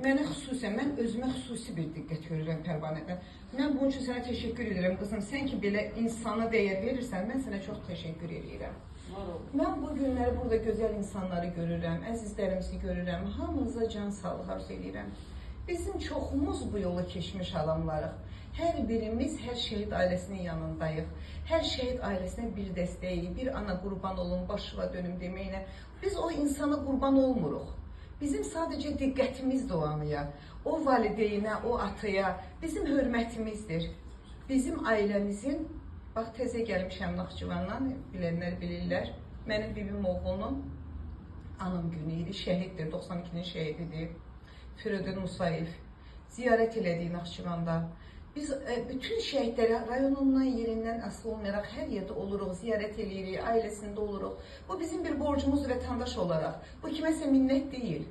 Mənə xüsusən, mən özümə xüsusi bir diqqət görürəm Pərvanədən. Mən bunun üçün sənə təşəkkür edirəm qızım. Sən ki belə insana dəyər verirsən, mən sənə çox təşəkkür edirəm. Mən bu günləri burada gözəl insanları görürəm, əzizlərimizi görürəm. Hamınıza can sağlıq arzu edirəm. Bizim çoxumuz bu yolu keçmiş adamlarıq. Hər birimiz hər şəhid ailəsinin yanındayıq. Hər şəhid ailəsinə bir dəstəyi, bir ana qurban olun, başıva dönüm deməklə. Biz o insana qurban olmuruq. Bizim sadəcə diqqətimizdir o anıya, o valideynə, o ataya, bizim hörmətimizdir. Bizim ailəmizin, bax təzə gəlmişəm Naxçıvandan, bilənlər bilirlər, mənim bibim oğlunun anım günü idi, şəhiddir, 92-nin şəhididir, Firidun Musayev, ziyarət elədik Naxçıvanda. Biz bütün şəhidləri rayonundan, yerindən asılı olmayaraq hər yerdə oluruq, ziyarət eləyirik, ailəsində oluruq. Bu bizim bir borcumuzdur vətəndaş olaraq. Bu kiməsə minnət deyil.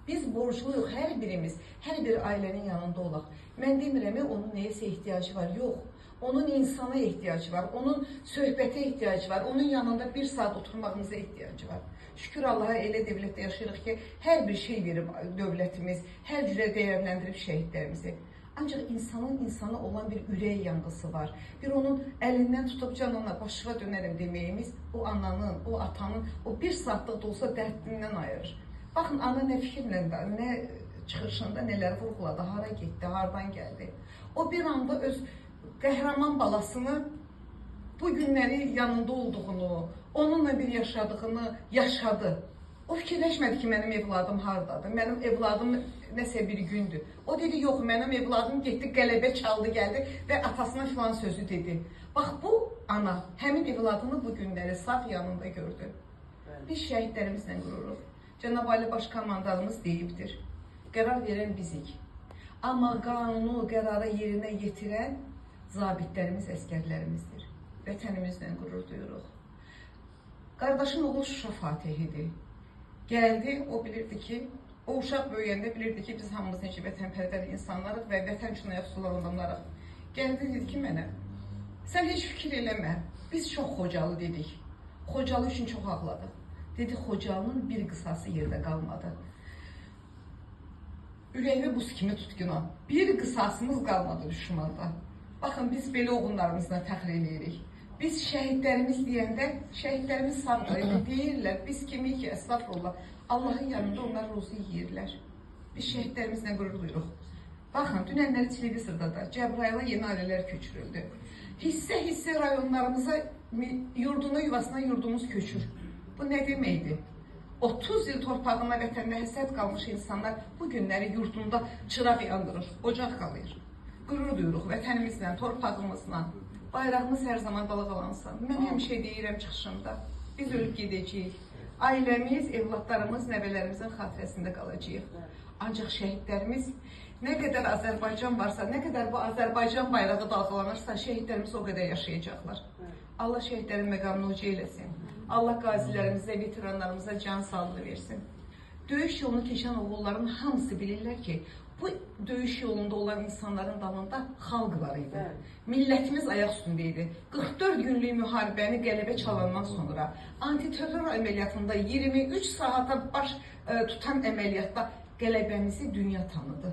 Biz borcluyuq, hər birimiz, hər bir ailənin yanında olaq. Mən demirəm, onun neyəsə ehtiyacı var, yox. Onun insana ehtiyacı var, onun söhbətə ehtiyacı var, onun yanında bir saat oturmağımıza ehtiyacı var. Şükür Allaha elə dövlətdə yaşayırıq ki, hər bir şey verib dövlətimiz, hər cürə dəyərləndirib şəhidlərimizi. Ancaq insanın insana olan bir ürək yanğısı var. Bir onun əlindən tutub canına başıva dönərəm deməyimiz o ananın, o atanın o bir saatlıq da olsa dərdindən ayırır. Baxın, ana nə fikirlə, nə çıxışında nələr vurğuladı, hara getdi, haradan gəldi. O bir anda öz qəhrəman balasını bu günləri yanında olduğunu, onunla bir yaşadığını yaşadı. O fikirləşmədi ki, mənim evladım haradadır, mənim evladım nəsə bir gündür. O dedi, yox, mənim evladım getdi, qələbə çaldı, gəldi və atasına filan sözü dedi. Bax, bu ana həmin evladını bu günləri sağ yanında gördü. Biz şəhidlərimizlə qururuq. Cənab Ali Baş Komandanımız deyibdir, qərar verən bizik. Amma qanunu, qərarı yerinə yetirən zabitlərimiz, əskərlərimizdir. Vətənimizlə qürur duyuruq. Qardaşın oğlu Şuşa Fatihidir. Gəldi, o bilirdi ki, o uşaq böyüyəndə bilirdi ki, biz hamımız necə vətənpərvər insanlarıq və vətən üçün ayaq tutulan adamlarıq. Gəldi, dedi ki, mənə, sən heç fikir eləmə, biz çox Xocalı dedik. Xocalı üçün çox ağladıq. Dedi, Xocalının bir qısası yerdə qalmadı. Ürəyimi buz kimi tutquna. Bir qısasımız qalmadı düşmanda. Baxın, biz belə oğullarımızla fəxr eləyirik. Biz şəhidlərimiz deyəndə, şəhidlərimiz sağdır, deyirlər, biz kimi ki, əstəğfurullah, Allahın yanında onlar ruzu yeyirlər. Biz şəhidlərimizlə qürur duyuruq. Baxın, dünənləri televizorda da Cəbrayıla yeni ailələr köçürüldü. Hissə-hissə rayonlarımıza, yurduna, yuvasına yurdumuz köçür. Bu nə deməkdir? 30 il torpağına, vətənlə həsrət qalmış insanlar bu günləri yurdunda çıraq yandırır, ocaq qalır. Qürur duyuruq vətənimizlə, torpağımızla. Bayrağımız hər zaman dalğalansın. Mən həmişə deyirəm çıxışımda, biz ölüb gedəcəyik. Ailəmiz, evlatlarımız, nəvələrimizin xatirəsində qalacağıq. Ancaq şəhidlərimiz, nə qədər Azərbaycan varsa, nə qədər bu Azərbaycan bayrağı dalğalanırsa, şəhidlərimiz o qədər yaşayacaqlar. Allah şəhidlərin məqamını uca eləsin. Allah qazilərimizə, veteranlarımıza can sağlığı versin. Döyüş yolunu keçən oğulların hamısı bilirlər ki, bu döyüş yolunda olan insanların dalında xalq var idi. Millətimiz ayaq üstündə idi. 44 günlük müharibəni qələbə çalandan sonra antiterror əməliyyatında 23 saata baş tutan əməliyyatda qələbəmizi dünya tanıdı.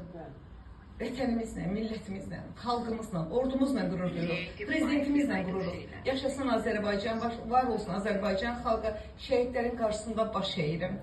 Vətənimizlə, millətimizlə, xalqımızla, ordumuzla qürur duyuruq, prezidentimizlə qururuq. Yaşasın Azərbaycan, var olsun Azərbaycan xalqı, şəhidlərin qarşısında baş əyirəm.